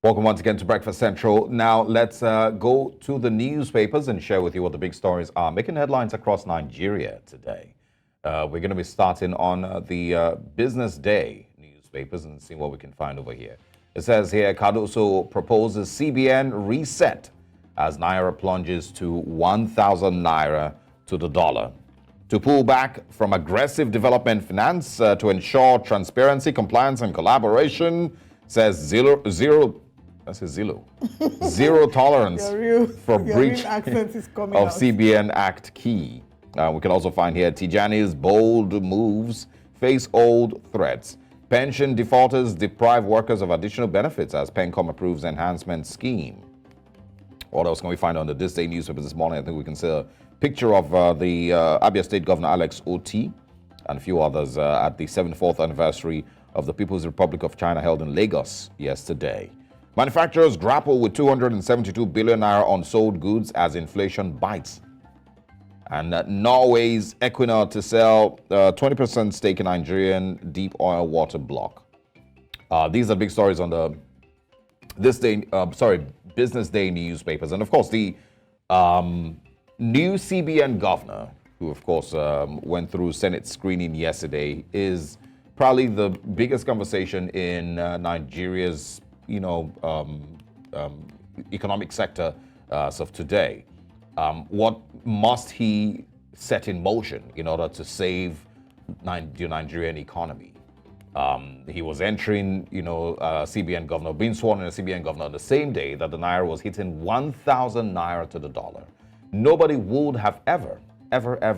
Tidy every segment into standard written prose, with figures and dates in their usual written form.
Welcome once again to Breakfast Central. Now, let's go to the newspapers and share with you what the big stories are making headlines across Nigeria today. We're going to be starting on the Business Day newspapers and see what we can find over here. It says here, Cardoso proposes CBN reset as Naira plunges to 1,000 Naira to the dollar. To pull back from aggressive development finance to ensure transparency, compliance, and collaboration, says zero tolerance for breach of CBN Act key. We can also find here Tijani's bold moves face old threats. Pension defaulters deprive workers of additional benefits as PENCOM approves enhancement scheme. What else can we find on the This Day newspaper this morning? I think we can see a picture of the Abia State Governor Alex Oti and a few others at the 74th anniversary of the People's Republic of China held in Lagos yesterday. Manufacturers grapple with 272 billion naira unsold goods as inflation bites. And Norway's Equinor to sell 20% stake in Nigerian deep oil water block. These are big stories on the Business Day newspapers. And of course, the new CBN governor, who of course went through Senate screening yesterday, is probably the biggest conversation in Nigeria's economic sector of today. What must he set in motion in order to save the Nigerian economy? He was entering, CBN governor, being sworn in as CBN governor on the same day that the Naira was hitting 1,000 Naira to the dollar. Nobody would have ever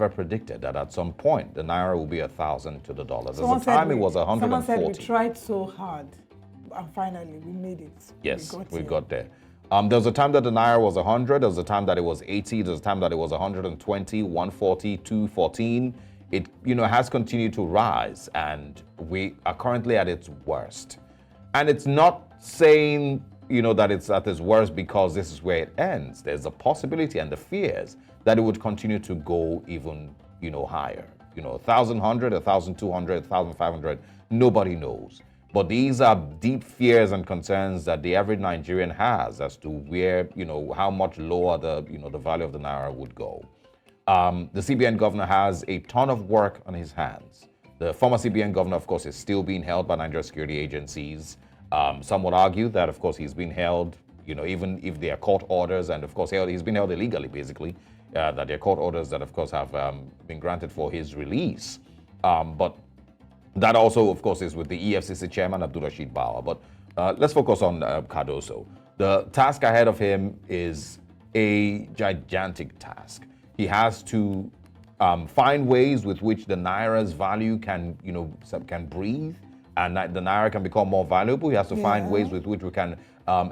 predicted that at some point the Naira will be 1,000 to the dollar. There's a time it was 140. Someone said we tried so hard, and finally we made it. Yes, we got there. There was a time that the Naira was 100. There was a time that it was 80. There was a time that it was 120, 140, 214. It, has continued to rise, and we are currently at its worst. And it's not saying, that it's at its worst because this is where it ends. There's a possibility and the fears that it would continue to go even, higher. 1,100, 1,200, 1,500, nobody knows. But these are deep fears and concerns that the average Nigerian has as to where, how much lower the value of the Naira would go. The CBN governor has a ton of work on his hands. The former CBN governor, of course, is still being held by Nigerian security agencies. Some would argue that, of course, he's been held, even if there are court orders, and of course, he's been held illegally, basically, that there are court orders that, of course, have been granted for his release. But that also, of course, is with the EFCC chairman, Abdulrasheed Bauer. But let's focus on Cardoso. The task ahead of him is a gigantic task. He has to find ways with which the Naira's value can breathe, and the Naira can become more valuable. He has to find ways with which we can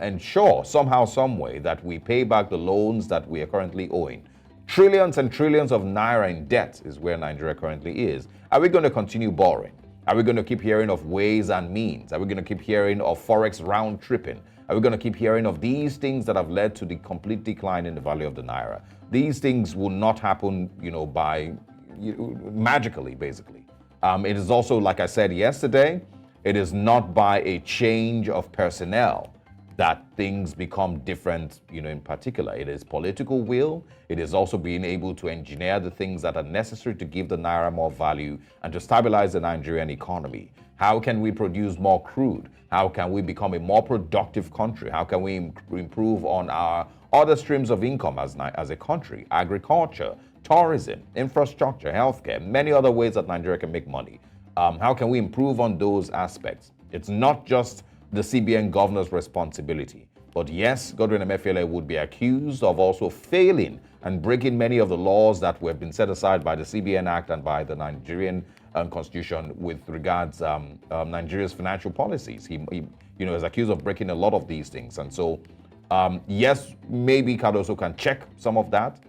ensure somehow, some way that we pay back the loans that we are currently owing. Trillions and trillions of Naira in debt is where Nigeria currently is. Are we going to continue borrowing? Are we going to keep hearing of ways and means? Are we going to keep hearing of Forex round tripping? Are we going to keep hearing of these things that have led to the complete decline in the value of the Naira? These things will not happen, by magically, basically. It is also, like I said yesterday, it is not by a change of personnel that things become different, in particular. It is political will. It is also being able to engineer the things that are necessary to give the Naira more value and to stabilize the Nigerian economy. How can we produce more crude? How can we become a more productive country? How can we improve on our other streams of income as a country? Agriculture, tourism, infrastructure, healthcare, many other ways that Nigeria can make money. How can we improve on those aspects? It's not just the CBN governor's responsibility. But yes, Godwin Emefiele would be accused of also failing and breaking many of the laws that were been set aside by the CBN Act and by the Nigerian Constitution with regards Nigeria's financial policies. He is accused of breaking a lot of these things. And so, yes, maybe Cardoso can check some of that.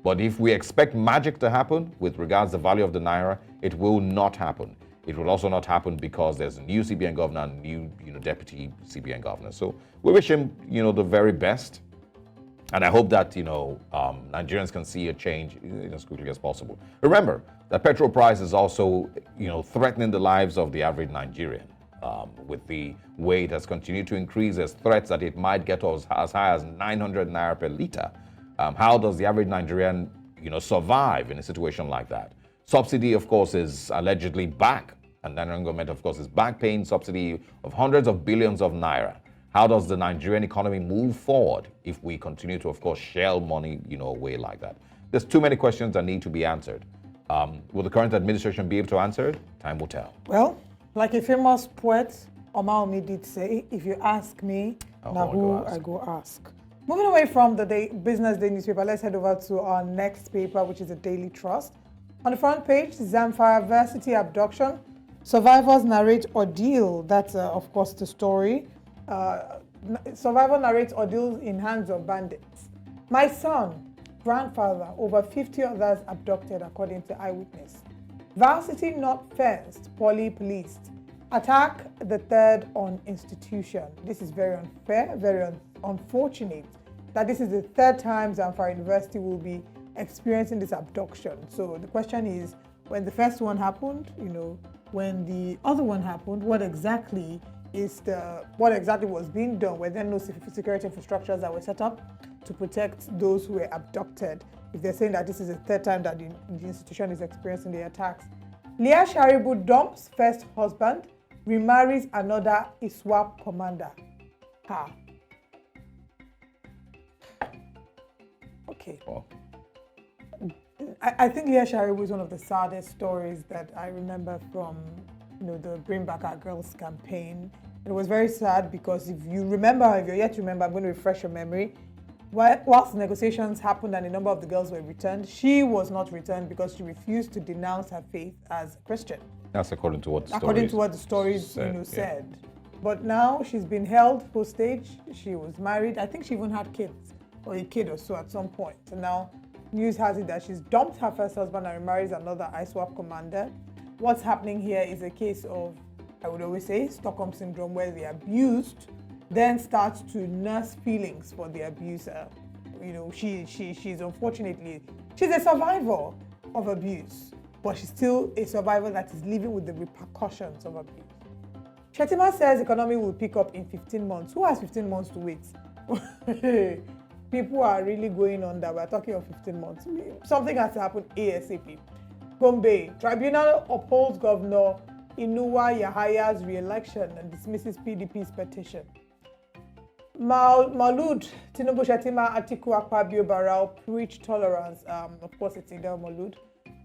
But if we expect magic to happen with regards to the value of the Naira, it will not happen. It will also not happen because there's a new CBN governor and new, deputy CBN governor. So we wish him, the very best. And I hope that, Nigerians can see a change as quickly as possible. Remember that petrol price is also, threatening the lives of the average Nigerian. with the way it has continued to increase. There's threats that it might get as high as 900 naira per liter. How does the average Nigerian, survive in a situation like that? Subsidy, of course, is allegedly back, and the Nigerian government, of course, is back paying subsidy of hundreds of billions of naira. How does the Nigerian economy move forward if we continue to, of course, shell money, away like that? There's too many questions that need to be answered. Will the current administration be able to answer it? Time will tell. Well, like a famous poet, Omar did say, if you ask me, now who I go ask. Moving away from the Business Day newspaper, let's head over to our next paper, which is the Daily Trust. On the front page, Zamfara Varsity abduction. Survivors narrate ordeal. That's, of course, the story. Survivor narrates ordeals in hands of bandits. My son, grandfather, over 50 others abducted, according to eyewitness. Varsity not fenced, poorly policed. Attack the third on institution. This is very unfair, very unfortunate that this is the third time Zamfara University will be experiencing this abduction. So the question is, when the first one happened, when the other one happened, what exactly was being done? Were there no security infrastructures that were set up to protect those who were abducted? If they're saying that this is the third time that the institution is experiencing the attacks. Leah Sharibu dumps first husband, remarries another ISWAP commander. Okay. Oh. I think Leah Sharibu is one of the saddest stories that I remember from the Bring Back Our Girls campaign. It was very sad because if you're yet to remember, I'm going to refresh your memory. Whilst negotiations happened and a number of the girls were returned, she was not returned because she refused to denounce her faith as a Christian. That's according to what the stories said. But now she's been held hostage. She was married. I think she even had kids, or a kid or so at some point. And now news has it that she's dumped her first husband and remarries another ISWAP commander. What's happening here is a case of, I would always say, Stockholm syndrome, where the abused then starts to nurse feelings for the abuser. She's unfortunately, she's a survivor of abuse, but she's still a survivor that is living with the repercussions of abuse. Shetima says economy will pick up in 15 months. Who has 15 months to wait? People are really going on that. We're talking of 15 months. Something has to happen ASAP. Gombe, tribunal upholds Governor Inuwa Yahaya's re-election and dismisses PDP's petition. Maulud, Tinubu Shetima, Atiku Akpabio Barao preach tolerance. Of course, it's Ida Maulud.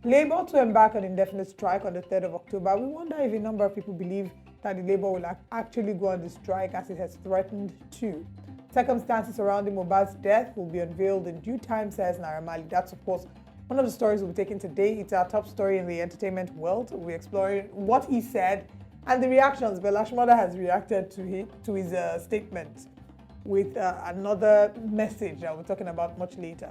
Labour to embark on indefinite strike on the 3rd of October. We wonder if a number of people believe that the Labour will actually go on the strike as it has threatened to. Circumstances surrounding Mohbad's death will be unveiled in due time, says Naira Marley. That's, of course, one of the stories we'll be taking today. It's our top story in the entertainment world. We'll be exploring what he said and the reactions. Belash Mother has reacted to his statement with another message that we're talking about much later.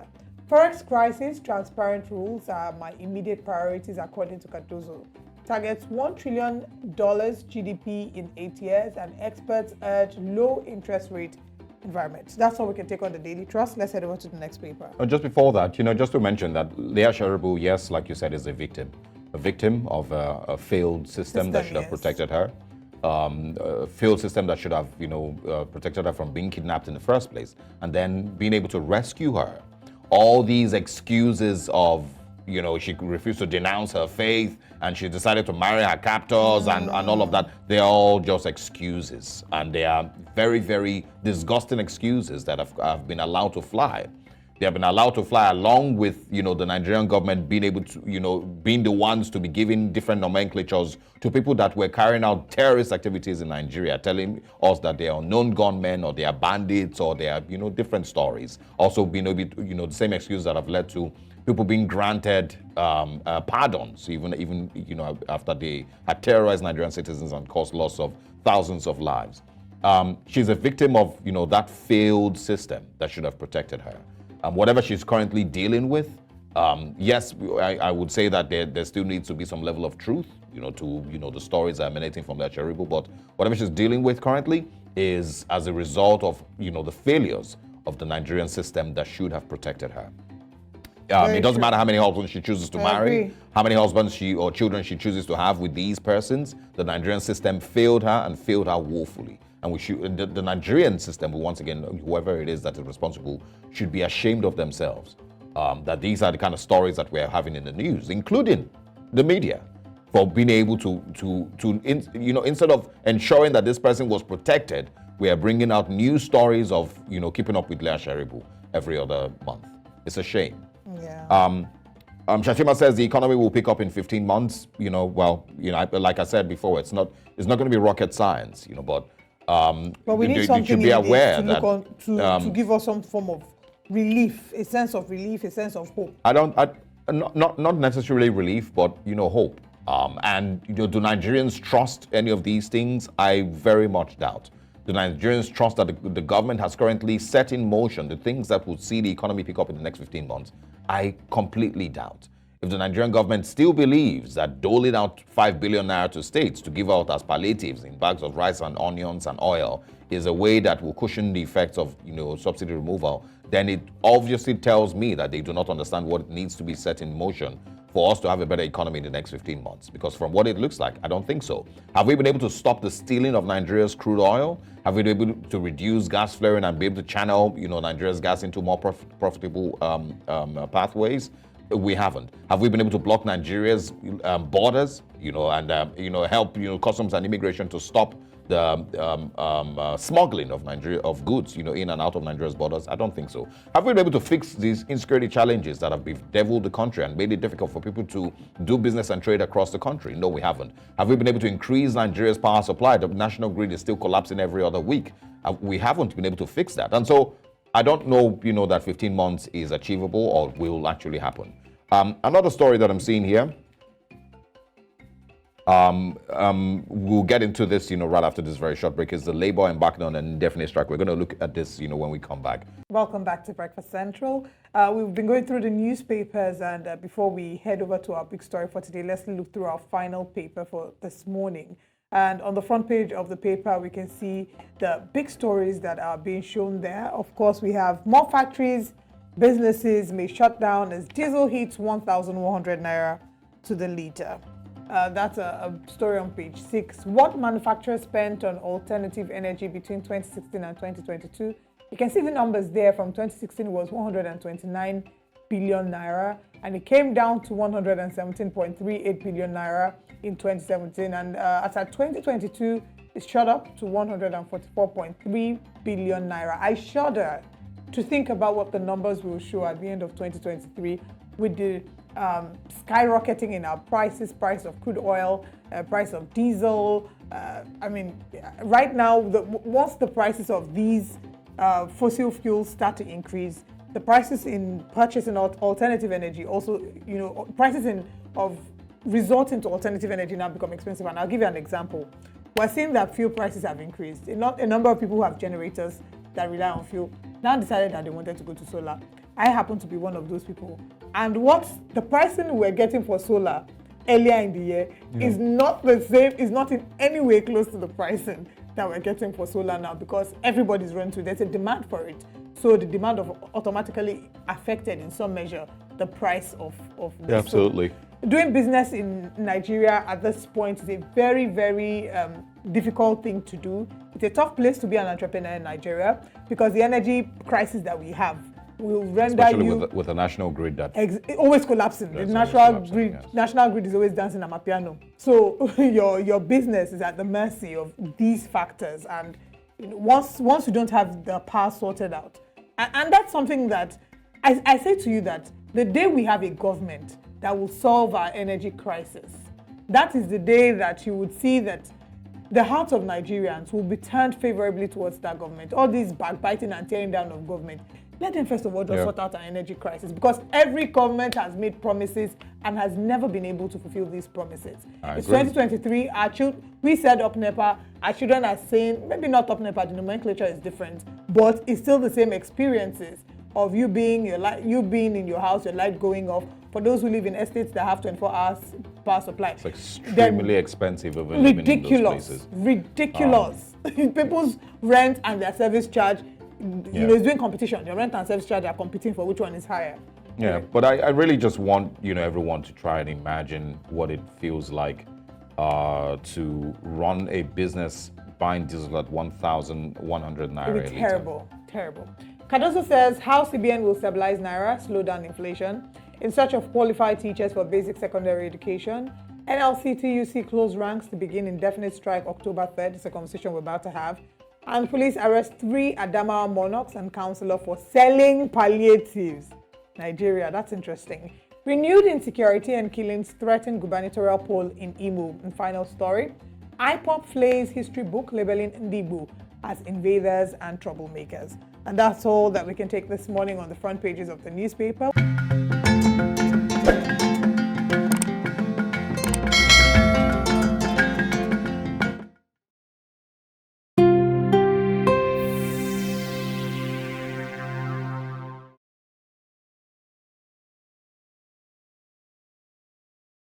Forex crisis, transparent rules are my immediate priorities, according to Cardoso. Targets $1 trillion GDP in 8 years, and experts urge low interest rate environment. That's all we can take on the Daily Trust. Let's head over to the next paper. Just before that, just to mention that Leah Sharibu, yes, like you said, is a victim of a failed system that should have protected her. A failed system that should have, protected her from being kidnapped in the first place, and then being able to rescue her. All these excuses of, she refused to denounce her faith and she decided to marry her captors and all of that, they're all just excuses. And they are very, very disgusting excuses that have been allowed to fly. They have been allowed to fly along with, the Nigerian government being able to, being the ones to be giving different nomenclatures to people that were carrying out terrorist activities in Nigeria, telling us that they are unknown gunmen or they are bandits or they are, different stories. Also, the same excuse that have led to people being granted pardons, even after they had terrorized Nigerian citizens and caused loss of thousands of lives. She's a victim of, that failed system that should have protected her. Whatever she's currently dealing with, yes, I would say that there still needs to be some level of truth, to the stories that are emanating from that Sharibu. But whatever she's dealing with currently is as a result of, the failures of the Nigerian system that should have protected her. It doesn't matter how many husbands she chooses to marry, agree. how many husbands or children she chooses to have with these persons. The Nigerian system failed her and failed her woefully. And the Nigerian system, once again, whoever it is that is responsible, should be ashamed of themselves. That these are the kind of stories that we're having in the news, including the media, for being able instead of ensuring that this person was protected, we are bringing out news stories of, keeping up with Leah Sharibu every other month. It's a shame. Yeah. Shashima says the economy will pick up in 15 months. Like I said before, it's not going to be rocket science, but we need something should be aware to give us some form of relief, a sense of hope. Not necessarily relief, but hope. Do Nigerians trust any of these things? I very much doubt. Do Nigerians trust that the government has currently set in motion the things that will see the economy pick up in the next 15 months? I completely doubt. If the Nigerian government still believes that doling out 5 billion naira to states to give out as palliatives in bags of rice and onions and oil is a way that will cushion the effects of subsidy removal, then it obviously tells me that they do not understand what needs to be set in motion for us to have a better economy in the next 15 months. Because from what it looks like, I don't think so. Have we been able to stop the stealing of Nigeria's crude oil? Have we been able to reduce gas flaring and be able to channel Nigeria's gas into more profitable pathways? We haven't. Have we been able to block Nigeria's borders, and help customs and immigration to stop the smuggling of goods, in and out of Nigeria's borders? I don't think so. Have we been able to fix these insecurity challenges that have bedeviled the country and made it difficult for people to do business and trade across the country? No, we haven't. Have we been able to increase Nigeria's power supply? The national grid is still collapsing every other week. We haven't been able to fix that. And so I don't know, that 15 months is achievable or will actually happen. Another story that I'm seeing here, we'll get into this, right after this very short break, is the Labour embarking on an indefinite strike. We're going to look at this, when we come back. Welcome back to Breakfast Central. We've been going through the newspapers, and before we head over to our big story for today, let's look through our final paper for this morning. And on the front page of the paper, we can see the big stories that are being shown there. Of course, we have more factories, businesses may shut down as diesel hits 1,100 naira to the litre. That's a story on page 6. What manufacturers spent on alternative energy between 2016 and 2022? You can see the numbers there. From 2016 it was 129 billion naira, and it came down to 117.38 billion naira in 2017. And as at 2022, it shot up to 144.3 billion naira. I shudder to think about what the numbers will show at the end of 2023 with the skyrocketing in our prices, price of crude oil, price of diesel. Right now, once the prices of these fossil fuels start to increase, the prices in purchasing alternative energy also, prices of resorting to alternative energy now become expensive. And I'll give you an example. We're seeing that fuel prices have increased. A number of people who have generators that rely on fuel now decided that they wanted to go to solar. I happen to be one of those people. And what the pricing we're getting for solar earlier in the year is not the same, is not in any way close to the pricing that we're getting for solar now, because everybody's running to it. There's a demand for it. So the demand of automatically affected in some measure the price of this. Yeah, absolutely. So doing business in Nigeria at this point is a very, very difficult thing to do. It's a tough place to be an entrepreneur in Nigeria because the energy crisis that we have will render especially with a national grid that always collapsing. The national grid is always dancing on a piano. So your business is at the mercy of these factors, and once you don't have the power sorted out, and that's something that I say to you, that the day we have a government that will solve our energy crisis, that is the day that you would see that the hearts of Nigerians will be turned favorably towards that government. All this backbiting and tearing down of government, let them first of all just sort out our energy crisis, because every government has made promises and has never been able to fulfill these promises. It's 2023. We said up NEPA. Our children are saying, maybe not up NEPA, the nomenclature is different, but it's still the same experiences of you being in your house, your light going off. For those who live in estates that have 24 hours power supply, it's extremely expensive even living in those places. Ridiculous. People's rent and their service charge, it's doing competition. Your rent and service charge are competing for which one is higher. Yeah, but I really just want, everyone to try and imagine what it feels like to run a business buying diesel at 1,100 Naira. It would be terrible, terrible. Cardoso says how CBN will stabilize Naira, slow down inflation, in search of qualified teachers for basic secondary education. NLC-TUC close ranks to begin indefinite strike October 3rd. It's a conversation we're about to have. And police arrest 3 Adamawa monarchs and councillor for selling palliatives. Nigeria, that's interesting. Renewed insecurity and killings threaten gubernatorial poll in Imo. And final story, IPOP flays history book labeling Ndibu as invaders and troublemakers. And that's all that we can take this morning on the front pages of the newspaper.